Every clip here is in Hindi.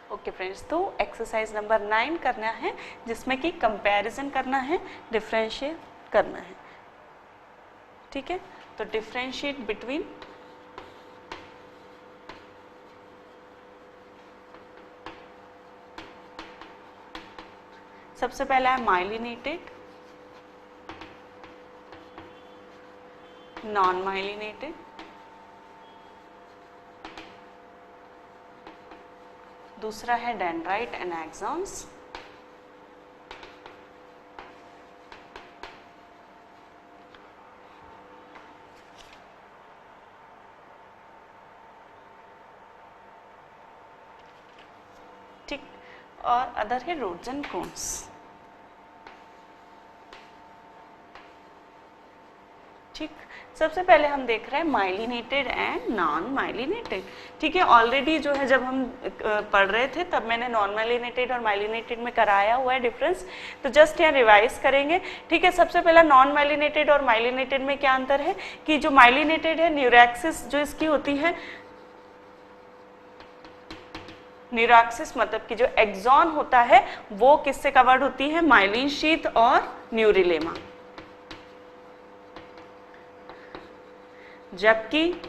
ओके फ्रेंड्स, तो एक्सरसाइज नंबर 9 करना है जिसमें कि कंपैरिजन करना है, डिफरेंशिएट करना है। ठीक है, तो डिफरेंशिएट बिटवीन सबसे पहला है माइलिनेटेड, नॉन माइलिनेटेड, दूसरा है डेंड्राइट एंड एक्सॉन्स, ठीक, और अदर है रोड्स एंड कोन्स। ठीक, सबसे पहले हम देख रहे हैं माइलिनेटेड एंड नॉन माइलिनेटेड। ठीक है, ऑलरेडी जो है जब हम पढ़ रहे थे तब मैंने नॉन माइलिनेटेड और माइलिनेटेड में कराया हुआ है डिफरेंस, तो जस्ट यहाँ रिवाइज करेंगे। ठीक है, सबसे पहला नॉन माइलिनेटेड और माइलिनेटेड में क्या अंतर है कि जो माइलिनेटेड है न्यूरैक्सिस जो इसकी होती है, न्यूरैक्सिस मतलब कि जो एक्सॉन होता है वो किससे कवर्ड होती है, माइलिन शीथ और न्यूरिलेमा, जबकि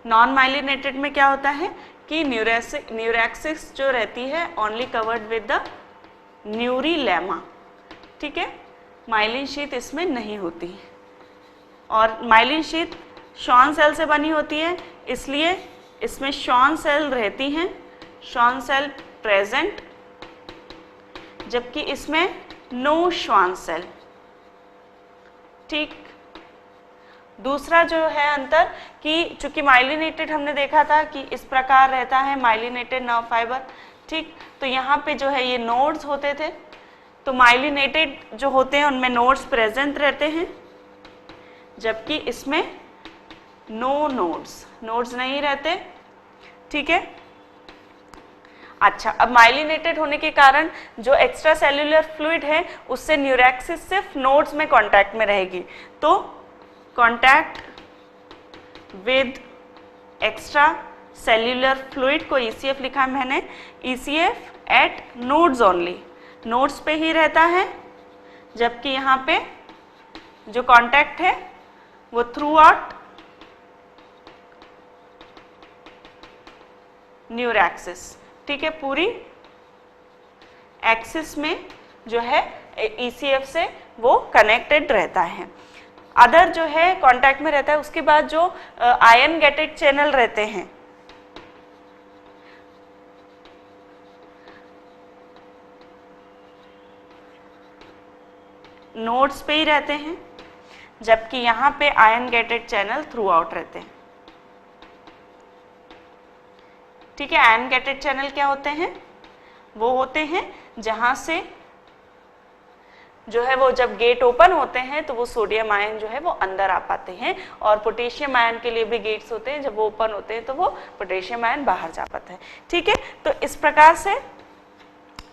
नॉन माइलिनेटेड में क्या होता है कि न्यूरैक्सिस जो रहती है ओनली कवर्ड विद द न्यूरिलेमा। ठीक है, माइलिन शीथ इसमें नहीं होती और माइलिन शीथ शॉन सेल से बनी होती है, इसलिए इसमें शॉन सेल रहती हैं, शॉन सेल प्रेजेंट, जबकि इसमें नो शॉन सेल। ठीक, दूसरा जो है अंतर कि चूंकि माइलिनेटेड हमने देखा था कि इस प्रकार रहता है माइलिनेटेड नर्व फाइबर। ठीक, तो यहाँ पे जो है ये नोड्स होते थे, तो माइलिनेटेड जो होते हैं उनमें नोड्स प्रेजेंट रहते हैं, जबकि इसमें नो नोड्स नहीं रहते। ठीक है, अच्छा, अब माइलिनेटेड होने के कारण जो एक्स्ट्रा सेल्यूलर फ्लूइड है उससे न्यूरैक्सिस सिर्फ नोड्स में कांटेक्ट में रहेगी, तो contact with extracellular fluid को ECF लिखा मैंने, ECF at nodes only, nodes पे ही रहता है, जबकि यहाँ पे जो कांटेक्ट है वो थ्रू आउट न्यूरैक्सिस। ठीक है, पूरी एक्सिस में जो है ECF से वो कनेक्टेड रहता है। अदर जो है कांटेक्ट में रहता है। उसके बाद जो आयन गेटेड चैनल रहते हैं, नोड्स पे ही रहते हैं, जबकि यहाँ पे ion gated channel through out रहते हैं। ठीक है, आयन गेटेड चैनल क्या होते हैं, वो होते हैं जहां से जो है वो जब गेट ओपन होते हैं तो वो सोडियम आयन जो है वो अंदर आ पाते हैं, और पोटेशियम आयन के लिए भी गेट्स होते हैं, जब वो ओपन होते हैं तो वो पोटेशियम आयन बाहर जा पाता है। ठीक है, तो इस प्रकार से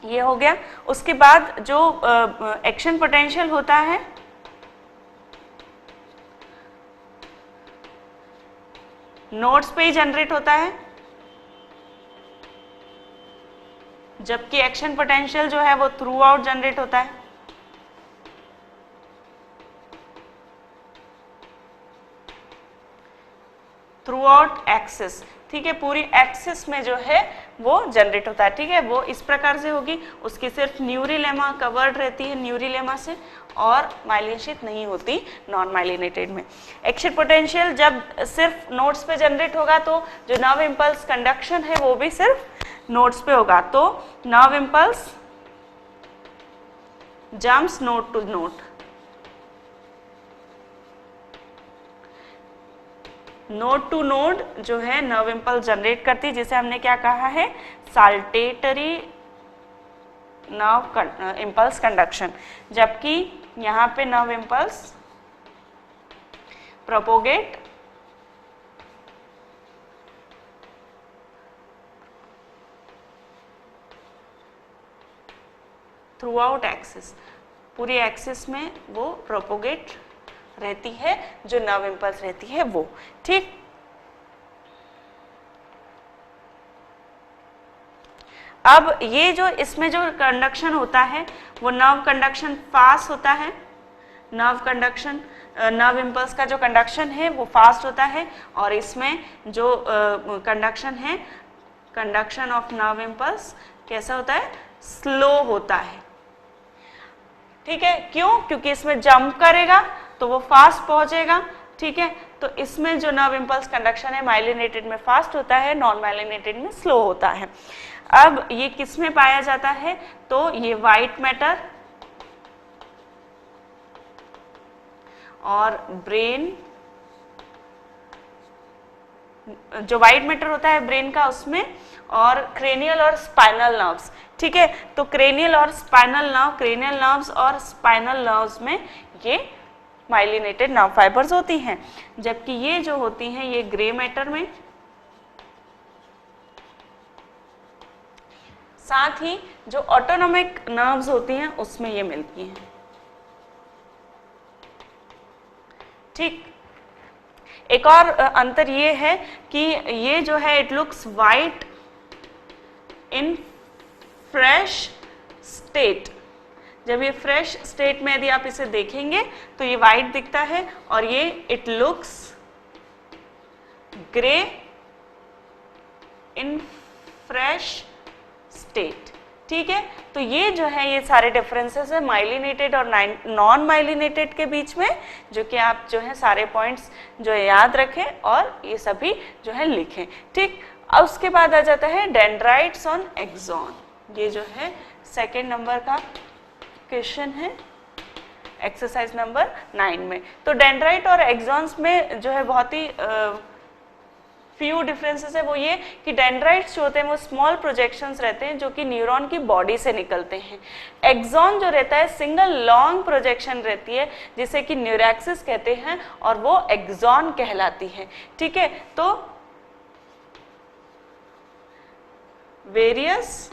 ये हो गया। उसके बाद जो एक्शन पोटेंशियल होता है नोड्स पे ही जनरेट होता है, जबकि एक्शन पोटेंशियल जो है वो थ्रू आउट जनरेट होता है। Through out axis. ठीक है, पूरी एक्सिस में जो है वो जनरेट होता है। ठीक है, वो इस प्रकार से होगी, उसकी सिर्फ न्यूरिलेमा कवर्ड रहती है न्यूरिलेमा से, और माइलिन शीथ नहीं होती नॉन माइलिनेटेड में। एक्शन पोटेंशियल जब सिर्फ नोड्स पे जनरेट होगा तो जो नर्व इम्पल्स कंडक्शन है वो भी सिर्फ नोड्स पे होगा, तो nerve impulse jumps node to node, node to node जो है नर्व इम्पल्स जनरेट करती है, जिसे हमने क्या कहा है, साल्टेटरी नर्व इम्पल्स कंडक्शन, जबकि यहाँ पे nerve impulse propagate through out axis, पूरी एक्सिस में वो प्रोपोगेट रहती है, जो नर्व इम्पल्स रहती है वो। ठीक, अब ये जो इसमें जो कंडक्शन होता है वो नर्व कंडक्शन फास्ट होता है, नर्व इम्पल्स का जो कंडक्शन है वो फास्ट होता है, और इसमें जो कंडक्शन है, कंडक्शन ऑफ नर्व इम्पल्स कैसा होता है, स्लो होता है। ठीक है, क्यों? क्योंकि इसमें जंप करेगा तो वो फास्ट पहुंचेगा। ठीक है, तो इसमें जो नर्व इम्पल्स कंडक्शन है माइलिनेटेड में फास्ट होता है, नॉन माइलिनेटेड में स्लो होता है। अब ये किस में पाया जाता है, तो ये व्हाइट मैटर और ब्रेन, जो व्हाइट मैटर होता है ब्रेन का उसमें, और क्रेनियल और स्पाइनल नर्व्स। ठीक है, तो क्रेनियल और स्पाइनल नर्व, क्रेनियल नर्व्स और स्पाइनल नर्व्स में ये माइलिनेटेड नर्व फाइबर्स होती हैं, जबकि ये जो होती हैं ये ग्रे मैटर में, साथ ही जो ऑटोनोमिक नर्व्स होती हैं उसमें ये मिलती हैं। ठीक, एक और अंतर ये है कि ये जो है it looks white in fresh state. जब ये फ्रेश स्टेट में यदि आप इसे देखेंगे तो ये वाइट दिखता है, और ये it looks grey in fresh state. ठीक है, तो ये जो है ये सारे डिफरेंसेस है माइलिनेटेड और नॉन माइलिनेटेड के बीच में, जो कि आप जो है सारे पॉइंट्स जो है याद रखें और ये सभी जो है लिखें। ठीक, अब उसके बाद आ जाता है डेंड्राइट्स ऑन एक्सॉन। ये जो है सेकेंड नंबर का क्वेश्चन है एक्सरसाइज नंबर 9 में। तो डेंड्राइट और एक्सॉन्स में जो है बहुत ही फ्यू डिफरेंसेस है, वो ये कि डेंड्राइट्स जो होते हैं वो स्मॉल प्रोजेक्शंस रहते हैं जो कि न्यूरॉन की बॉडी से निकलते हैं। एक्सॉन जो रहता है सिंगल लॉन्ग प्रोजेक्शन रहती है जिसे कि न्यूरैक्सिस कहते हैं, और वो एक्सॉन कहलाती है। ठीक है, तो various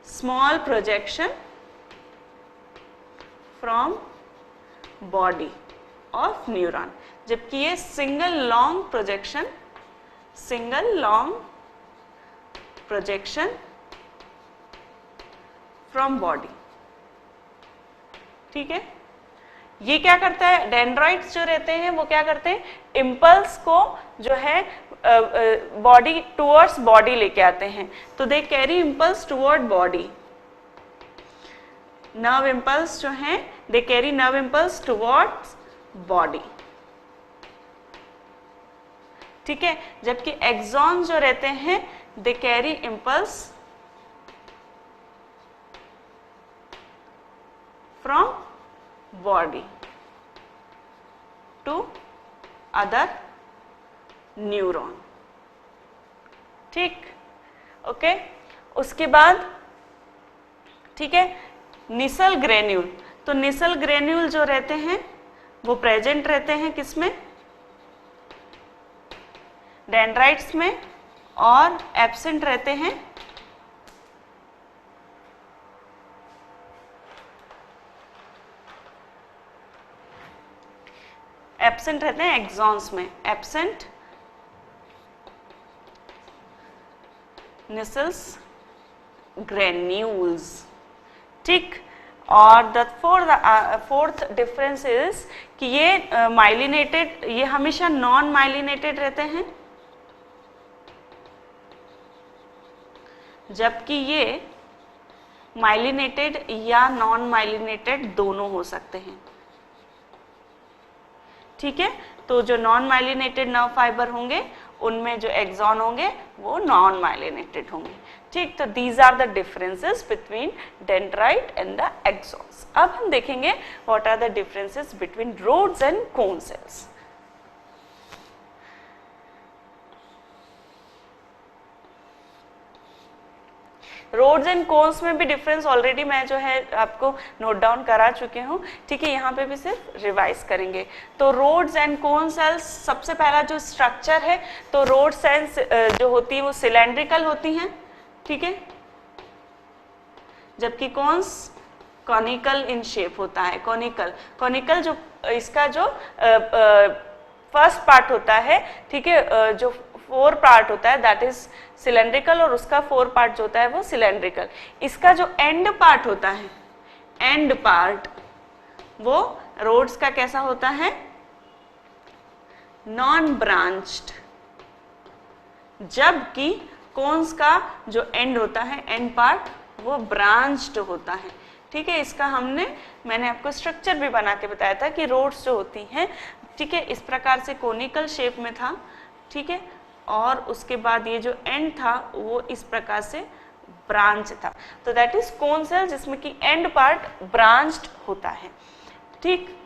small projection from body of neuron, जबकि ये single long projection from body. ठीक है, ये क्या करता है, डेंड्राइट्स जो रहते हैं वो क्या करते हैं, इम्पल्स को जो है बॉडी टुवर्ड्स बॉडी लेके आते हैं। तो they carry impulse toward body. Nerve impulse जो हैं they carry nerve impulse towards body. ठीक है, जबकि एक्सॉन जो रहते हैं they carry impulse from body to other neuron. ठीक, ओके, उसके बाद ठीक है निसल ग्रेन्यूल। तो निसल ग्रेन्यूल जो रहते हैं वो प्रेजेंट रहते हैं किसमें, डेंड्राइट्स में, और एब्सेंट रहते हैं एक्सॉन्स में, एब्सेंट निसल्स ग्रेन्यूल्स। ठीक, और द फोर्थ डिफरेंस इज कि ये माइलिनेटेड, ये हमेशा नॉन माइलिनेटेड रहते हैं, जबकि ये माइलिनेटेड या नॉन माइलिनेटेड दोनों हो सकते हैं। ठीक है, तो जो नॉन माइलिनेटेड नर्व फाइबर होंगे उनमें जो एक्सॉन होंगे वो नॉन माइलिनेटेड होंगे। ठीक, तो these are the differences between dendrite and the axons. अब हम देखेंगे what are the differences between rods and cone cells. Rods and cones में भी डिफरेंस ऑलरेडी मैं जो है आपको नोट डाउन करा चुके हूँ। ठीक है, यहाँ पे भी सिर्फ रिवाइज करेंगे। तो रोड्स एंड कोन सेल्स, सबसे पहला जो स्ट्रक्चर है, तो रोड सेल्स जो होती है वो सिलेंड्रिकल होती हैं। ठीक है, जबकि कोन्स कॉनिकल इन शेप होता है। कॉनिकल जो इसका जो फर्स्ट पार्ट होता है, ठीक है, जो 4 पार्ट होता है दैट इज सिलेंड्रिकल और उसका 4 पार्ट जो होता है वो सिलेंड्रिकल। इसका जो एंड पार्ट होता है, एंड पार्ट वो रोड्स का कैसा होता है, नॉन ब्रांच्ड, जबकि कोन्स का जो एंड होता है, एंड पार्ट वो ब्रांच्ड होता है। ठीक है, इसका मैंने आपको स्ट्रक्चर भी बना के बताया था कि रोड्स जो होती हैं, ठीक है, इस प्रकार से कोनिकल शेप में था, ठीक है, और उसके बाद ये जो एंड था वो इस प्रकार से ब्रांच था। तो दैट इज कोन सेल जिसमें कि एंड पार्ट ब्रांच्ड होता है। ठीक,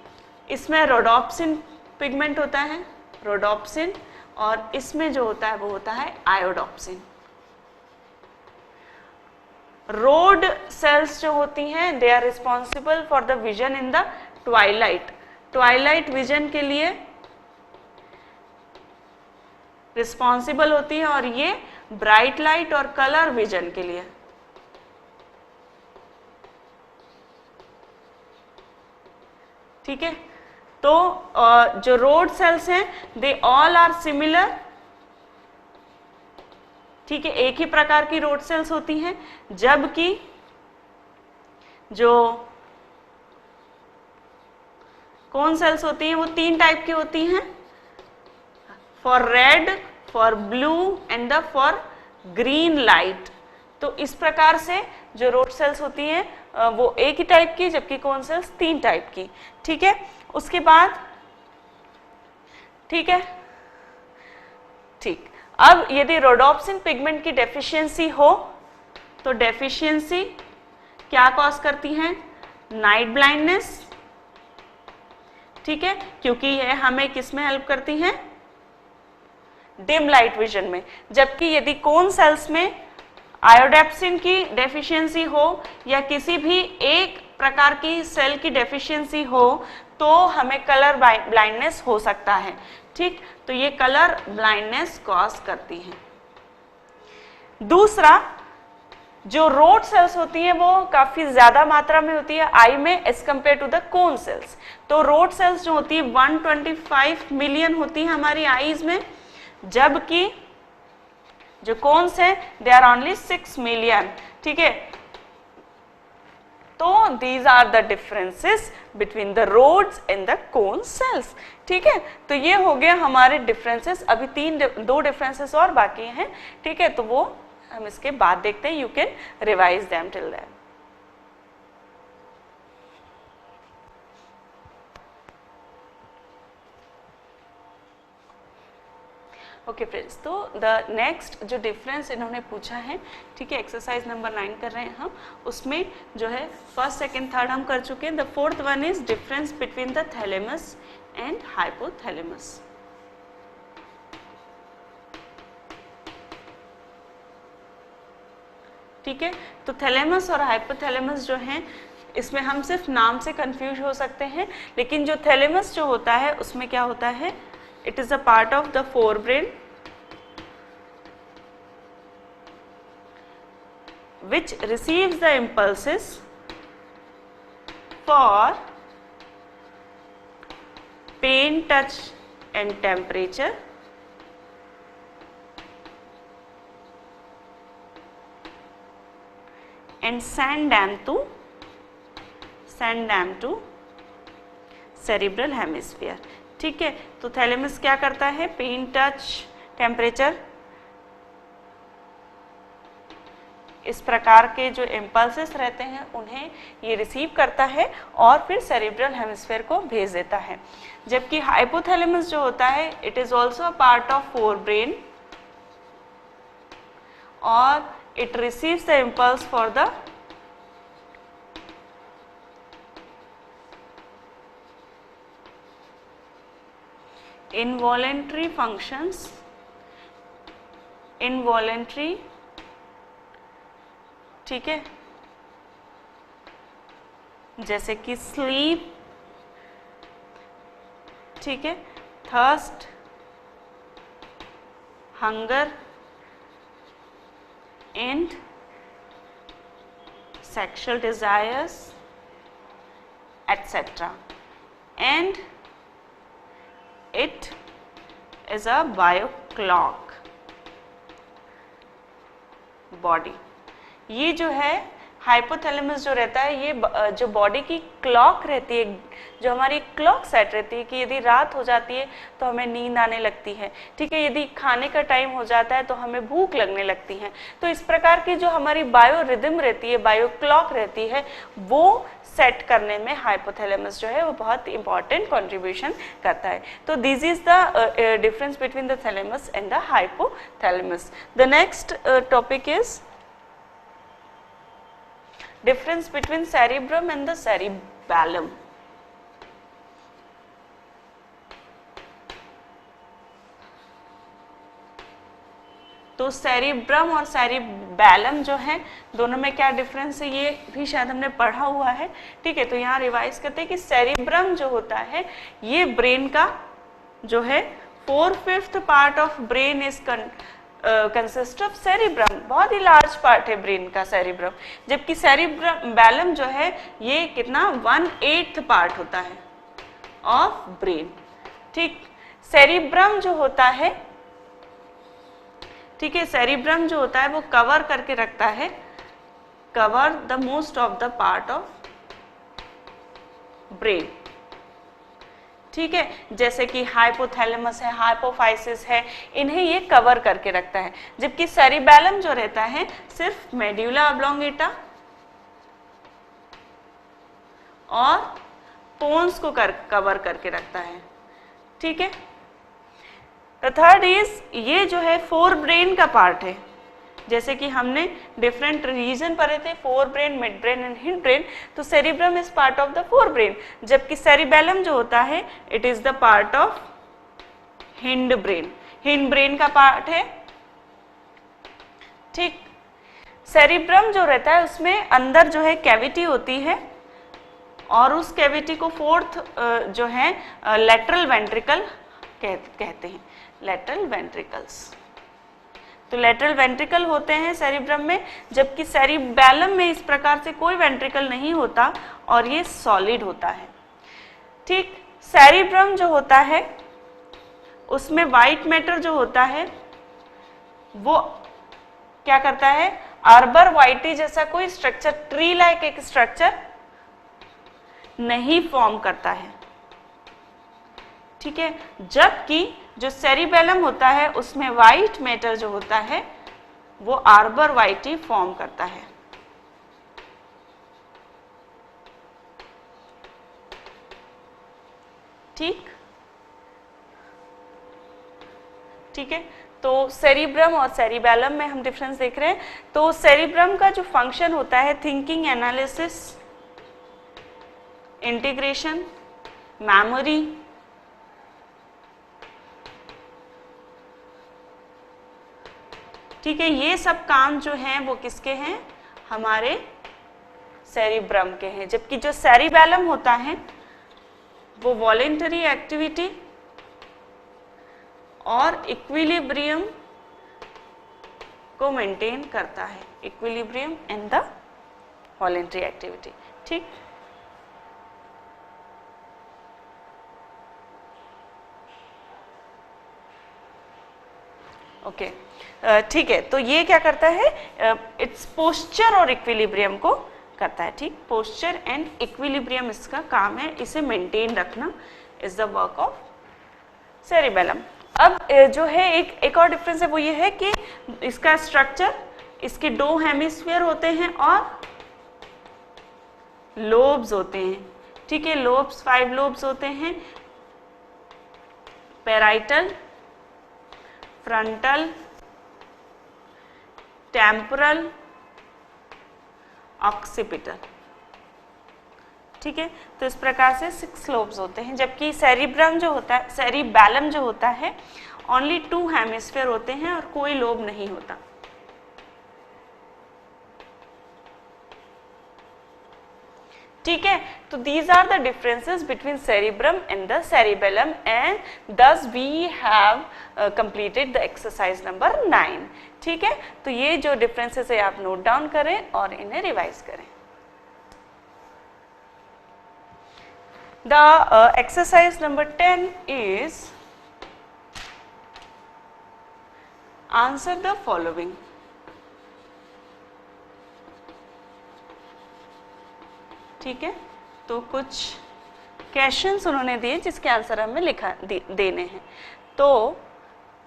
इसमें रोडोप्सिन पिगमेंट होता है, रोडोप्सिन, और इसमें जो होता है वो होता है आयोडोप्सिन। रोड सेल्स जो होती हैं they are responsible for the vision in the twilight, twilight vision के लिए रिस्पॉन्सिबल होती है, और ये ब्राइट लाइट और कलर विजन के लिए। ठीक है, तो जो रोड सेल्स हैं दे ऑल आर सिमिलर, ठीक है, एक ही प्रकार की रोड सेल्स होती हैं, जबकि जो कोन सेल्स होती हैं वो 3 टाइप की होती हैं, for red, for blue and the for green light. तो इस प्रकार से जो रोड सेल्स होती हैं वो एक ही टाइप की, जबकि कोन सेल्स 3 टाइप की। ठीक है, उसके बाद, ठीक है, ठीक, अब यदि रोडोप्सिन पिगमेंट की डेफिशिएंसी हो तो डेफिशिएंसी क्या कॉज करती है, नाइट ब्लाइंडनेस। ठीक है, क्योंकि यह हमें किस में हेल्प करती हैं, डिम लाइट विजन में। जबकि यदि कोन सेल्स में आयोडेप्सिन की डेफिशिएंसी हो या किसी भी एक प्रकार की सेल की डेफिशिएंसी हो तो हमें कलर ब्लाइंडनेस हो सकता है। ठीक, तो ये कलर ब्लाइंडनेस कॉज करती है। दूसरा, जो रोड सेल्स होती हैं वो काफी ज्यादा मात्रा में होती है आई में as compare to the cone cells. तो रोड सेल्स जो होती है 125 मिलियन होती है हमारी आईज में, जबकि जो कोन्स हैं दे आर ओनली 6 मिलियन। ठीक है, तो these are the differences between the rods and the cone cells. ठीक है, तो ये हो गया हमारे डिफरेंसेस। अभी 2 डिफरेंसेस और बाकी हैं। ठीक है, तो वो हम इसके बाद देखते हैं, you can revise them till then. Okay friends, तो द नेक्स्ट जो डिफरेंस इन्होंने पूछा है, ठीक है, एक्सरसाइज नंबर 9 कर रहे हैं हम, उसमें जो है फर्स्ट, सेकंड, थर्ड हम कर चुके हैं। The fourth one is difference between the thalamus and hypothalamus. ठीक है, तो थैलेमस और हाइपोथैलेमस जो हैं इसमें हम सिर्फ नाम से कंफ्यूज हो सकते हैं, लेकिन जो थैलेमस जो होता है उसमें क्या होता है, it is a part of the forebrain which receives the impulses for pain, touch and temperature, and send them to cerebral hemisphere। ठीक है, तो थैलेमस क्या करता है, पेन, टच, टेम्परेचर, इस प्रकार के जो इम्पल्सेस रहते हैं उन्हें ये रिसीव करता है और फिर सेरिब्रल हेमिस्फीयर को भेज देता है। जबकि हाइपोथैलेमस जो होता है it is also a part of forebrain और it receives the impulse for the involuntary functions, involuntary, ठीक है, जैसे कि स्लीप, ठीक है, thirst, hunger and sexual desires etcetera, and it is a bio clock। Body. ये जो है हाइपोथैलेमस जो रहता है, ये जो बॉडी की क्लॉक रहती है, जो हमारी क्लॉक सेट रहती है कि यदि रात हो जाती है तो हमें नींद आने लगती है, ठीक है, यदि खाने का टाइम हो जाता है तो हमें भूख लगने लगती है। तो इस प्रकार की जो हमारी बायो रिदम रहती है, बायो क्लॉक रहती है, वो सेट करने में हाइपोथैलेमस जो है वो बहुत इंपॉर्टेंट कंट्रीब्यूशन करता है। तो this is the difference between the thalamus and the hypothalamus. The next topic is difference between cerebrum and the cerebellum। तो सेरिब्रम और सेरिबैलम जो है, दोनों में क्या डिफरेंस है ये भी शायद हमने पढ़ा हुआ है, ठीक है। तो यहाँ रिवाइज करते हैं कि सेरिब्रम जो होता है ये ब्रेन का जो है 4/5 part of brain is consist of cerebrum, बहुत ही लार्ज पार्ट है ब्रेन का सेरिब्रम, जबकि सेरिबैलम जो है ये कितना 1/8 पार्ट होता है ऑफ ब्रेन, ठीक। सेरिब्रम जो होता है, ठीक है, सेरिब्रम जो होता है वो कवर करके रखता है, cover the most of the part of brain, ठीक है। जैसे कि हाइपोथैलेमस है, हाइपोफाइसिस है, इन्हें ये कवर करके रखता है, जबकि सेरिबैलम जो रहता है सिर्फ मेड्यूला ऑब्लोंगेटा और पोन्स को कवर करके रखता है, ठीक है। द थर्ड इज, ये जो है फोर ब्रेन का पार्ट है, जैसे कि हमने डिफरेंट रीजन पढ़े थे, forebrain, midbrain and hindbrain. तो cerebrum is part of the forebrain, जबकि सेरिबैलम जो होता है it is the part of hindbrain, hindbrain का पार्ट है, ठीक। सेरिब्रम जो रहता है उसमें अंदर जो है कैविटी होती है और उस कैविटी को फोर्थ जो है लेटरल वेंट्रिकल कहते हैं, लेटरल वेंट्रिकल्स। तो लेटरल वेंट्रिकल होते हैं सेरिब्रम में, जबकि सेरिबैलम में इस प्रकार से कोई वेंट्रिकल नहीं होता और ये सॉलिड होता है, ठीक। सेरिब्रम जो होता है उसमें व्हाइट मैटर जो होता है वो क्या करता है, आर्बर व्हाइटी जैसा कोई स्ट्रक्चर, ट्री लाइक एक स्ट्रक्चर नहीं फॉर्म करता है, ठीक है। जबकि जो सेरिबैलम होता है उसमें व्हाइट मैटर जो होता है वो आर्बर व्हाइटी फॉर्म करता है, ठीक, ठीक है। तो सेरिब्रम और सेरिबैलम में हम डिफरेंस देख रहे हैं। तो सेरिब्रम का जो फंक्शन होता है थिंकिंग, एनालिसिस, इंटीग्रेशन, मेमोरी, ठीक है, ये सब काम जो हैं वो किसके हैं, हमारे सेरिब्रम के हैं। जबकि जो सेरिबैलम होता है वो वॉलेंटरी एक्टिविटी और इक्विलिब्रियम को मेंटेन करता है, equilibrium and the voluntary activity, ठीक। ओके, ठीक है। तो ये क्या करता है, इट्स पोस्चर और इक्विलिब्रियम को करता है, ठीक। पोस्चर एंड इक्विलिब्रियम इसका काम है, इसे मेंटेन रखना is the work of cerebellum. अब जो है एक और डिफरेंस है वो ये है कि इसका स्ट्रक्चर, इसके दो हेमिस्फीयर होते हैं और लोब्स होते हैं, ठीक है। लोब्स 5 लोब्स होते हैं, पैराइटल, फ्रंटल, टेम्पोरल, ऑक्सीपिटल, ठीक है। तो इस प्रकार से 6 लोब्स होते हैं, जबकि सेरिब्रम जो होता है, सेरिबैलम जो होता है ओनली 2 हेमिस्फीयर होते हैं और कोई लोब नहीं होता, ठीक है। तो these are the differences between cerebrum and the cerebellum, and thus we have completed the exercise number 9, ठीक है। तो ये जो differences है आप नोट डाउन करें और इन्हें रिवाइज करें। The exercise number 10 is answer the following. ठीक है, तो कुछ क्वेश्चंस उन्होंने दिए जिसके आंसर हमें देने हैं। तो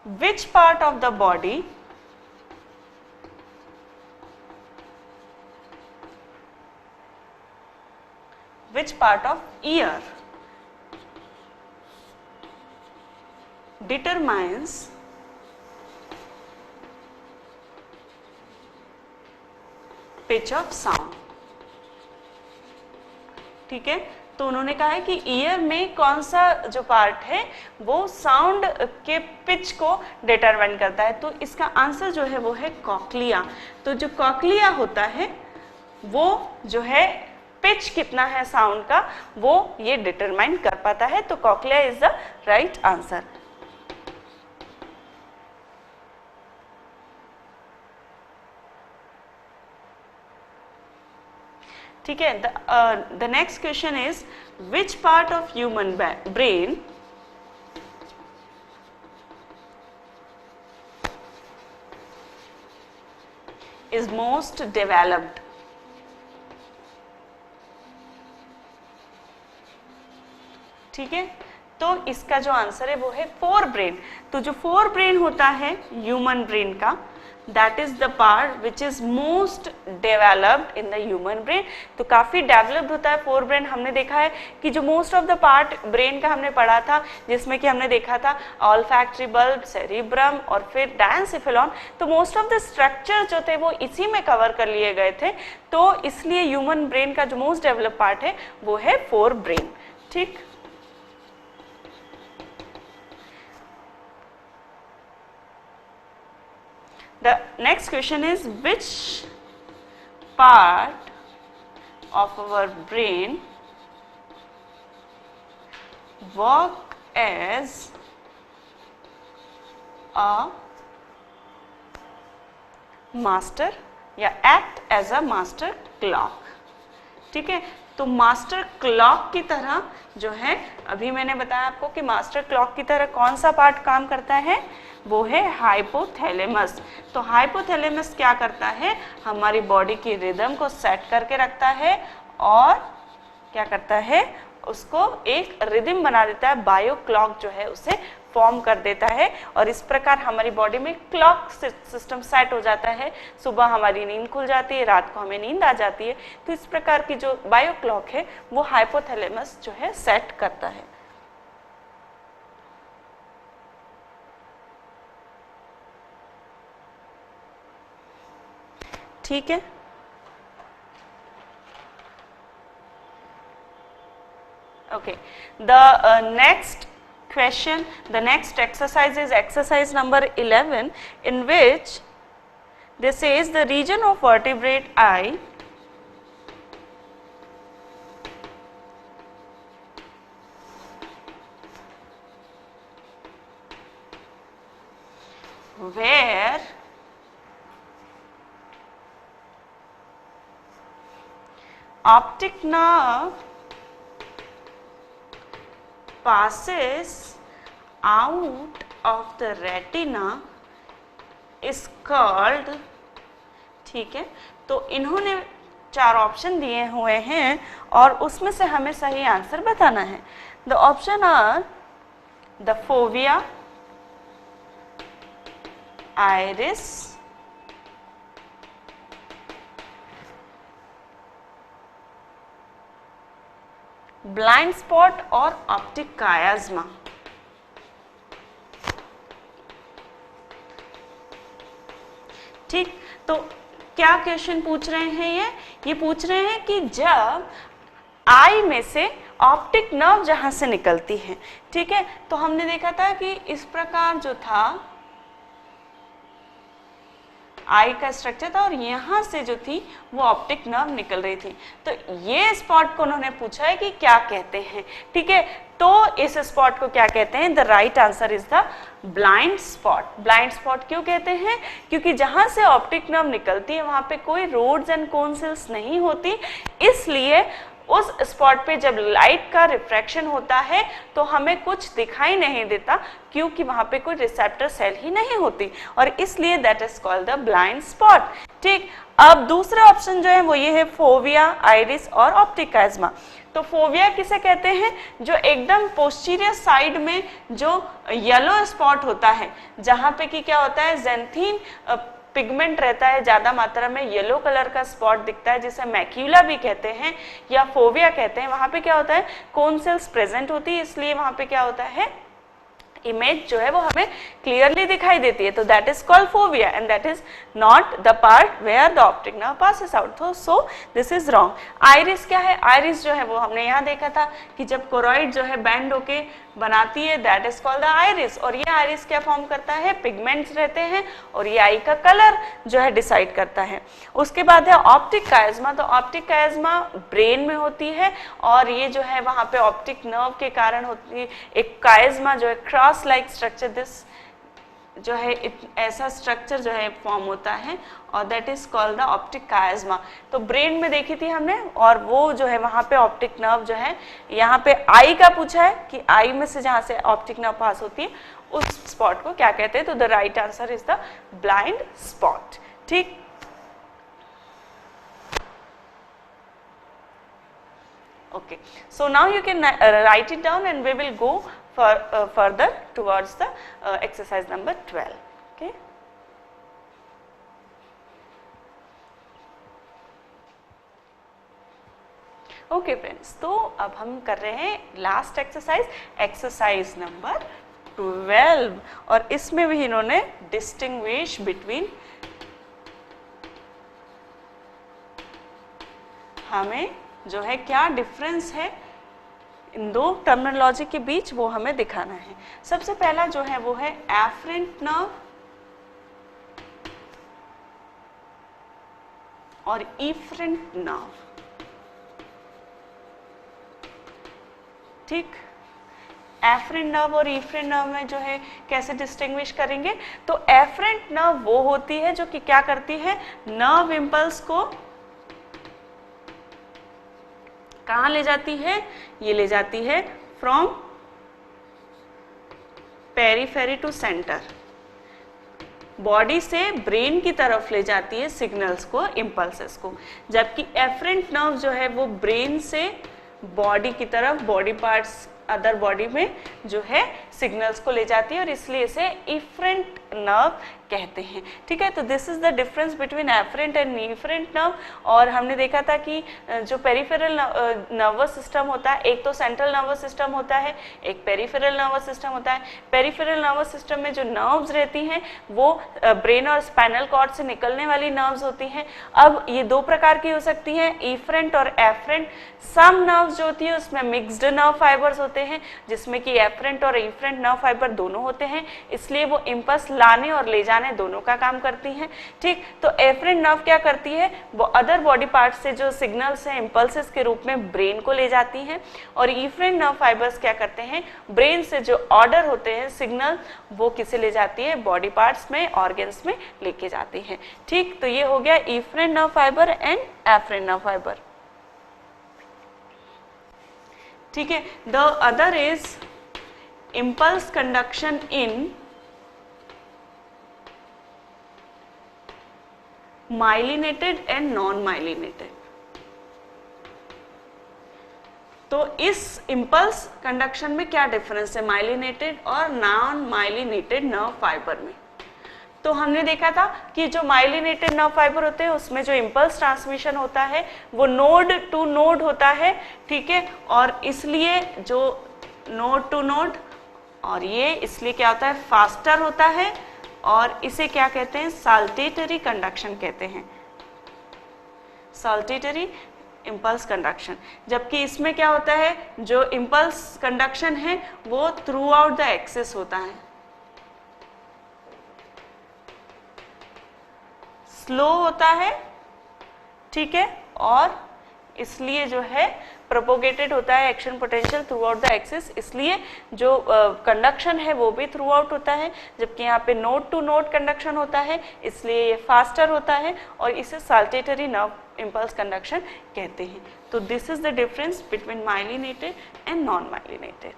which part of the body which part of ear determines pitch of sound? ठीक है, तो उन्होंने कहा है कि ईयर में कौन सा जो पार्ट है वो साउंड के पिच को डिटरमाइन करता है। तो इसका आंसर जो है वो है कॉक्लिया। तो जो कॉक्लिया होता है वो जो है पिच कितना है साउंड का वो ये डिटरमाइन कर पाता है। तो cochlea is the right answer. ठीक है, the next question is which part of human brain is most developed? ठीक है, तो इसका जो आंसर है वो है फोर ब्रेन। तो जो फोर ब्रेन होता है ह्यूमन ब्रेन का, that is the part which is most developed in the human brain. तो काफी डेवलप्ड होता है फोर ब्रेन। हमने देखा है कि जो most of the part brain का हमने पढ़ा था, जिसमें कि हमने देखा था ऑल्फैक्टरी बल्ब, सेरिब्रम और फिर डायंसिफिलॉन। तो मोस्ट ऑफ द स्ट्रक्चर जो थे वो इसी में कवर कर लिए गए थे। तो इसलिए ह्यूमन ब्रेन का जो मोस्ट डेवलप्ड पार्ट है वो है फोर ब्रेन। ठीक, the next question is which part of our brain work as a master या act as a master clock? ठीक है, तो मास्टर क्लॉक की तरह जो है, अभी मैंने बताया आपको कि मास्टर क्लॉक की तरह कौन सा पार्ट काम करता है, वो है हाइपोथैलेमस। तो हाइपोथैलेमस क्या करता है, हमारी बॉडी की रिदम को सेट करके रखता है और क्या करता है, उसको एक रिदम बना देता है, बायो क्लॉक जो है उसे फॉर्म कर देता है। और इस प्रकार हमारी बॉडी में क्लॉक सिस्टम सेट हो जाता है। सुबह हमारी नींद खुल जाती है, रात को हमें नींद आ जाती है। तो इस प्रकार की जो बायो क्लॉक है वो हाइपोथैलेमस जो है सेट करता है। ठीक है, okay, the next question, the next exercise is exercise number 11, in which this is the region of vertebrate eye where optic nerve passes out of the retina is called। ठीक है, तो इन्होंने चार ऑप्शन दिए हुए हैं और उसमें से हमें सही आंसर बताना है। The option are the fovea, iris, blind spot और ऑप्टिक कायाज्मा। ठीक, तो क्या क्वेश्चन पूछ रहे हैं, ये पूछ रहे हैं कि जब आई में से ऑप्टिक नर्व जहां से निकलती है, ठीक है, तो हमने देखा था कि इस प्रकार जो था आई का स्ट्रक्चर था और यहां से जो थी वो ऑप्टिक नर्व निकल रही थी। तो ये स्पॉट को उन्होंने पूछा है कि क्या कहते हैं। ठीक है, तो इस स्पॉट को क्या कहते हैं, the right answer is the blind spot. Blind spot क्यों कहते हैं, क्योंकि जहां से ऑप्टिक नर्व निकलती है वहां पे कोई रोड्स एंड कोन्सिल्स नहीं होती, इसलिए उस स्पॉट पे जब लाइट का रिफ्रैक्शन होता है तो हमें कुछ दिखाई नहीं देता, क्योंकि वहां पे कोई रिसेप्टर सेल ही नहीं होती और इसलिए that is called the blind spot. ठीक, अब दूसरा ऑप्शन जो है वो ये है फोविया, आइरिस और ऑप्टिक काइज़्मा। तो फोविया किसे कहते हैं? जो एकदम पोस्टीरियर साइड में जो येलो स्पॉट होता है, जहां पे कि क्या होता है, ज़ैंथीन पिगमेंट रहता है, ज्यादा मात्रा में येलो कलर का स्पॉट दिखता है, जिसे मैक्यूला भी कहते हैं या फोविया कहते हैं। वहां पे क्या होता है, कोन सेल्स प्रेजेंट होती है, इसलिए वहां पे क्या होता है, इमेज जो है वो हमें क्लियरली दिखाई देती है। तो that is called fovea and that is not the part where the optic nerve passes out, so this is wrong. Iris क्या है? आइरिस जो है वो हमने यहाँ देखा था कि जब कोरॉइड जो है बैंड होके बनाती है, that is called the iris. और ये आइरिस क्या फॉर्म करता है? पिगमेंट्स रहते हैं और ये आई का कलर जो है डिसाइड करता है। उसके बाद है ऑप्टिक काइज़्मा। तो ऑप्टिक काइज़्मा ब्रेन में होती है और ये जो है वहाँ पे ऑप्टिक नर्व के कारण होती है एक काइज़्मा जो है क्रॉस लाइक स्ट्रक्चर, दिस जो है ऐसा स्ट्रक्चर जो है फॉर्म होता है और that is called the optic chiasma. तो ब्रेन में देखी थी हमने और वो जो है वहाँ पे ऑप्टिक नर्व जो है, यहाँ पे आई का पूछा है कि आई में से जहाँ से ऑप्टिक नर्व पास होती है उस स्पॉट को क्या कहते हैं? तो the right answer is the blind spot. ठीक, okay, so now you can write it down and we will go further towards the exercise number 12. Okay, okay friends, तो अब हम कर रहे हैं लास्ट एक्सरसाइज, एक्सरसाइज नंबर 12 और इसमें भी इन्होंने डिस्टिंग्विश बिटवीन, हमें जो है क्या डिफरेंस है इन दो टर्मिनोलॉजी के बीच वो हमें दिखाना है। सबसे पहला जो है वो है एफरेंट नर्व और इफरेंट नर्व। ठीक, एफरेंट नर्व और इफरेंट नर्व में जो है कैसे डिस्टिंग्विश करेंगे? तो एफरेंट नर्व वो होती है जो कि क्या करती है, नर्व इम्पल्स को कहाँ ले जाती है? ये ले जाती है from periphery to centre, body से ब्रेन की तरफ ले जाती है सिग्नल्स को, इम्पल्सेस को। जबकि एफरेंट नर्व जो है वो ब्रेन से बॉडी की तरफ, बॉडी पार्ट्स अदर बॉडी में जो है सिग्नल्स को ले जाती है और इसलिए इसे इफरेंट नर्व कहते हैं। ठीक है, तो this is the difference between afferent and efferent nerve. और हमने देखा था कि जो पेरिफेरल नर्वस सिस्टम होता है, एक तो सेंट्रल नर्वस सिस्टम होता है, एक पेरिफेरल नर्वस सिस्टम होता है। पेरिफेरल नर्वस सिस्टम में जो नर्व्स रहती हैं वो ब्रेन और स्पाइनल कॉर्ड से निकलने वाली नर्व्स होती हैं। अब ये दो प्रकार की हो सकती हैं, इफरेंट और एफरेंट। सम नर्व्स जो होती है उसमें मिक्स्ड नर्व फाइबर्स होते हैं, जिसमें कि एफरेंट और इफरेंट नर्व फाइबर दोनों होते हैं, इसलिए वो इम्पल्स लाने और ले जाने दोनों का काम करती हैं। ठीक, तो एफरेंट नर्व क्या करती है, वो अदर बॉडी पार्ट से जो सिग्नल्स हैं इम्पल्सेस के रूप में ब्रेन को ले जाती हैं, और इफरेंट नर्व फाइबर्स क्या करते हैं, ब्रेन से जो ऑर्डर होते हैं सिग्नल वो किसे ले जाती है, बॉडी पार्ट्स में, ऑर्गन्स में लेके जाती हैं। ठीक, तो ये हो गया efferent nerve fibre and afferent nerve fibre. ठीक है, the other is impulse conduction in myelinated and non-myelinated। तो इस impulse conduction में क्या डिफरेंस है माइलिनेटेड और नॉन माइलिनेटेड नर्व फाइबर में? तो हमने देखा था कि जो माइलिनेटेड नर्व फाइबर होते हैं उसमें जो इम्पल्स ट्रांसमिशन होता है वो नोड टू नोड होता है। ठीक है, और इसलिए जो नोड टू नोड, और ये इसलिए क्या होता है, फास्टर होता है, और इसे क्या कहते हैं, साल्टेटरी कंडक्शन कहते हैं, साल्टेटरी इम्पल्स कंडक्शन। जबकि इसमें क्या होता है, जो इम्पल्स कंडक्शन है वो थ्रू आउट द एक्सिस होता है, स्लो होता है। ठीक है, और इसलिए जो है प्रोपोगेटेड होता है action potential through out the axis, इसलिए जो कंडक्शन है वो भी थ्रू आउट होता है। जबकि यहाँ पे नोड टू नोड कंडक्शन होता है, इसलिए ये फास्टर होता है और इसे साल्टेटरी नर्व इम्पल्स कंडक्शन कहते हैं। तो this is the difference between myelinated and non myelinated.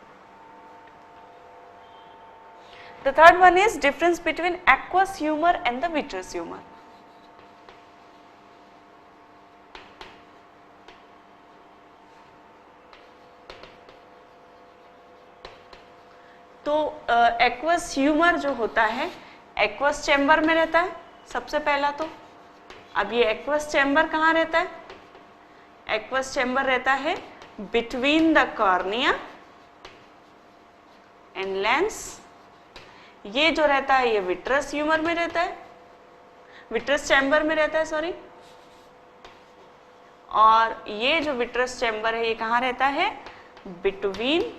The third one is difference between aqueous humour and the vitreous humour. तो एक्वस ह्यूमर जो होता है एक्वस चैम्बर में रहता है सबसे पहला। तो अब ये एक्वस चैम्बर कहाँ रहता है? एक्वस चैम्बर रहता है between the cornea and lens. ये जो रहता है ये विट्रस ह्यूमर में रहता है, विट्रस चैम्बर में रहता है सॉरी। और ये जो विट्रस चैम्बर है ये कहाँ रहता है? Between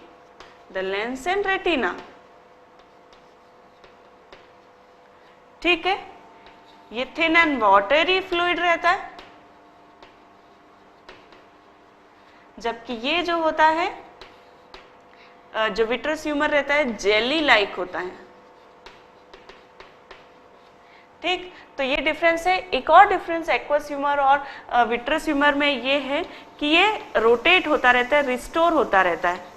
the lens and retina. ठीक है, ये थिन एंड वाटरी फ्लूइड रहता है, जबकि ये जो होता है जो विट्रस ह्यूमर रहता है जेली लाइक होता है। ठीक, तो ये डिफरेंस है। एक और डिफरेंस एक्वस ह्यूमर और विट्रस ह्यूमर में ये है कि ये रोटेट होता रहता है, रिस्टोर होता रहता है,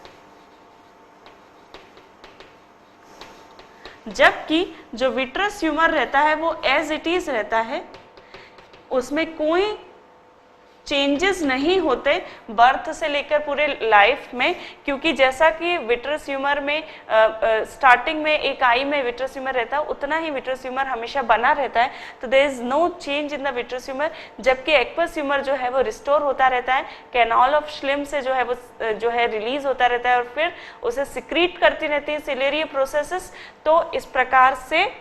जबकि जो विट्रस ह्यूमर रहता है वो एज इट इज रहता है, उसमें कोई चेंजेस नहीं होते बर्थ से लेकर पूरे लाइफ में। क्योंकि जैसा कि विट्रस ह्यूमर में स्टार्टिंग में एक आई में विट्रस ह्यूमर रहता है उतना ही विट्रस ह्यूमर हमेशा बना रहता है, तो there is no change in the vitreous humour. जबकि एक्वस ह्यूमर जो है वो रिस्टोर होता रहता है, कैनाल ऑफ श्लिम से जो है वो जो है रिलीज होता रहता है और फिर उसे सिक्रीट करती रहती है सिलेरिय प्रोसेसेस। तो इस प्रकार से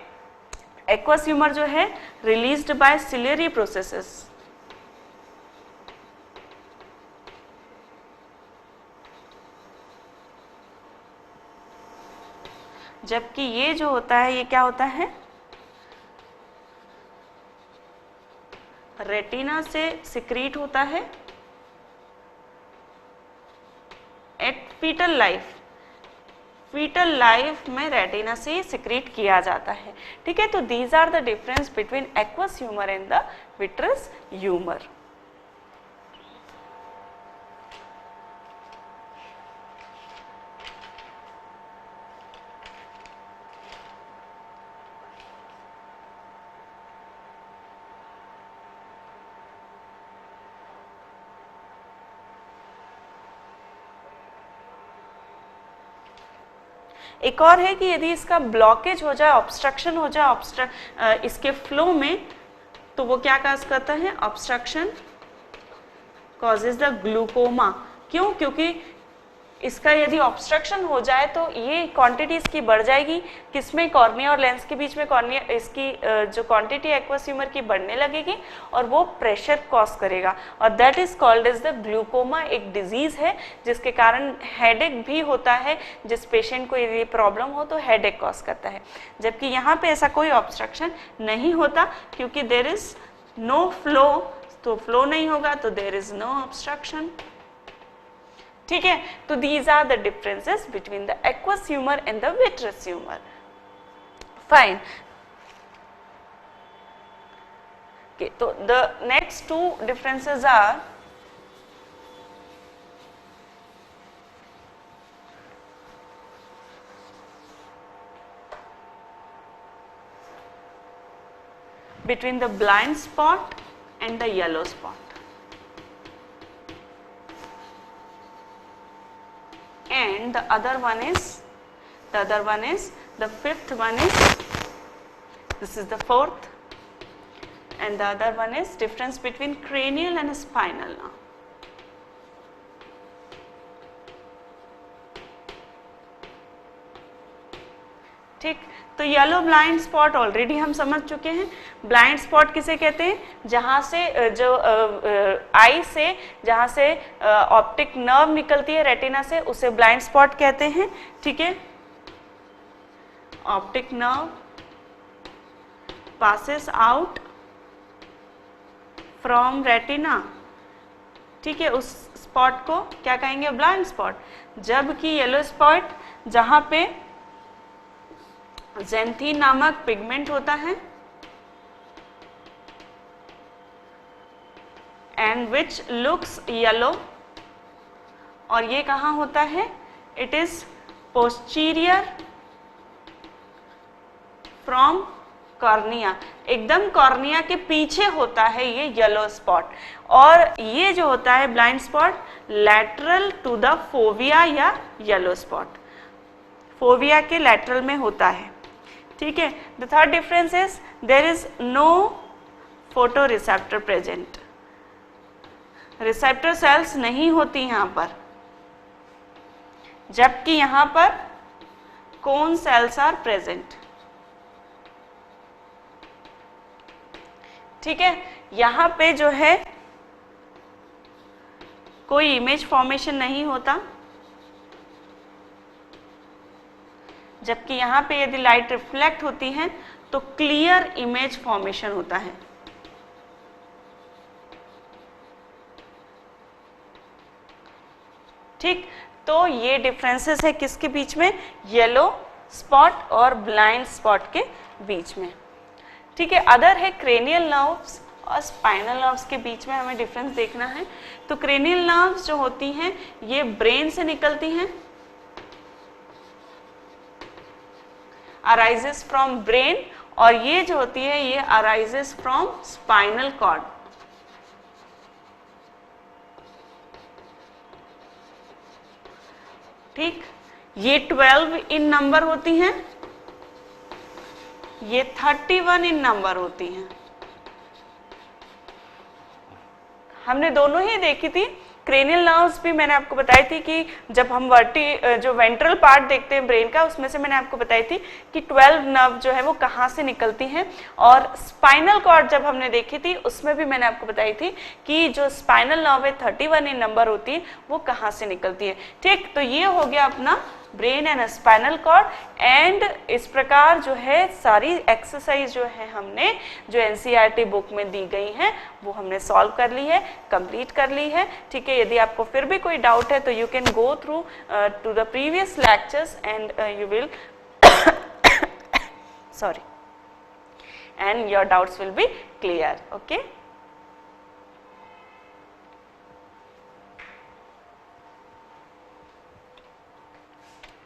एक्वस ह्यूमर जो है रिलीज्ड बाय सिलेरिय प्रोसेसेस। जबकि ये जो होता है ये क्या होता है? रेटिना से सिक्रीट होता है at foetal life. Foetal life में रेटिना से सिक्रीट किया जाता है। ठीक है, तो these are the difference between aqueous humour and the vitreous humour. एक और है कि यदि इसका ब्लॉकेज हो जाए, ऑब्स्ट्रक्शन हो जाए इसके फ्लो में, तो वो क्या काज करता है? Obstruction causes the glaucoma. क्यों? क्योंकि इसका यदि ऑब्स्ट्रक्शन हो जाए तो ये क्वांटिटी इसकी बढ़ जाएगी, किसमें? कॉर्निया और लेंस के बीच में कॉर्निया इसकी जो क्वांटिटी एक्वस ह्यूमर की बढ़ने लगेगी और वो प्रेशर कॉज करेगा, और that is called as the glaucoma. एक डिजीज है जिसके कारण हेडेक भी होता है, जिस पेशेंट को यदि प्रॉब्लम हो तो हेडेक कॉज करता है। जबकि यहाँ पे ऐसा कोई ऑब्स्ट्रक्शन नहीं होता, क्योंकि देयर इज नो फ्लो, तो फ्लो नहीं होगा तो देयर इज नो ऑब्स्ट्रक्शन। ठीक है, तो these are the differences between the aqueous humour and the vitreous humour. Fine. Okay, so the next two differences are between the blind spot and the yellow spot. And the other one is the fifth one is, this is the fourth, and the other one is difference between cranial and spinal now. ठीक, तो येलो ब्लाइंड स्पॉट ऑलरेडी हम समझ चुके हैं। ब्लाइंड स्पॉट किसे कहते हैं? जहाँ से जो आई से जहाँ से ऑप्टिक नर्व निकलती है रेटिना से, उसे ब्लाइंड स्पॉट कहते हैं। ठीक है, optic nerve passes out from retina. ठीक है, उस स्पॉट को क्या कहेंगे? Blind spot. जबकि येलो स्पॉट जहाँ पे ज़ैंथीन नामक पिगमेंट होता है एंड विच लुक्स येलो, और ये कहाँ होता है? It is posterior from cornea, एकदम कॉर्निया के पीछे होता है ये येलो स्पॉट। और ये जो होता है blind spot lateral to the fovea या येलो स्पॉट। फोविया के लैटरल में होता है, ठीक है। The third difference is there is no photoreceptor present, receptor cells नहीं होती यहाँ पर, जबकि यहाँ पर कोन सेल्स आर प्रेजेंट, ठीक है। यहाँ पे जो है कोई इमेज फॉर्मेशन नहीं होता, जबकि यहाँ पे यदि लाइट रिफ्लेक्ट होती है तो क्लियर इमेज फॉर्मेशन होता है। ठीक, तो ये डिफरेंसेस है किसके बीच में, येलो स्पॉट और ब्लाइंड स्पॉट के बीच में, ठीक है। अदर है क्रेनियल नर्व्स और स्पाइनल नर्व्स के बीच में हमें डिफरेंस देखना है। तो क्रेनियल नर्व्स जो होती हैं ये ब्रेन से निकलती हैं, अराइजेस फ्रॉम ब्रेन, और ये जो होती है ये अराइजेस फ्रॉम स्पाइनल कॉर्ड। ठीक, ये 12 इन नंबर होती हैं, ये 31 इन नंबर होती हैं। हमने दोनों ही देखी थी, क्रेनियल नर्व्स भी मैंने आपको बताई थी कि जब हम जो वेंट्रल पार्ट देखते हैं ब्रेन का, उसमें से मैंने आपको बताई थी कि 12 नर्व जो है वो कहाँ से निकलती हैं, और स्पाइनल कॉर्ड जब हमने देखी थी उसमें भी मैंने आपको बताई थी कि जो स्पाइनल नर्व है 31 इन नंबर होती है, वो कहाँ से निकलती है। ठीक, तो ये हो गया अपना brain and spinal cord. And इस प्रकार जो है सारी एक्सरसाइज जो है हमने जो एनसीईआरटी बुक में दी गई हैं वो हमने सॉल्व कर ली है, कंप्लीट कर ली है, ठीक है। यदि आपको फिर भी कोई डाउट है तो you can go through to the previous lectures and you will sorry and your doubts will be clear, okay.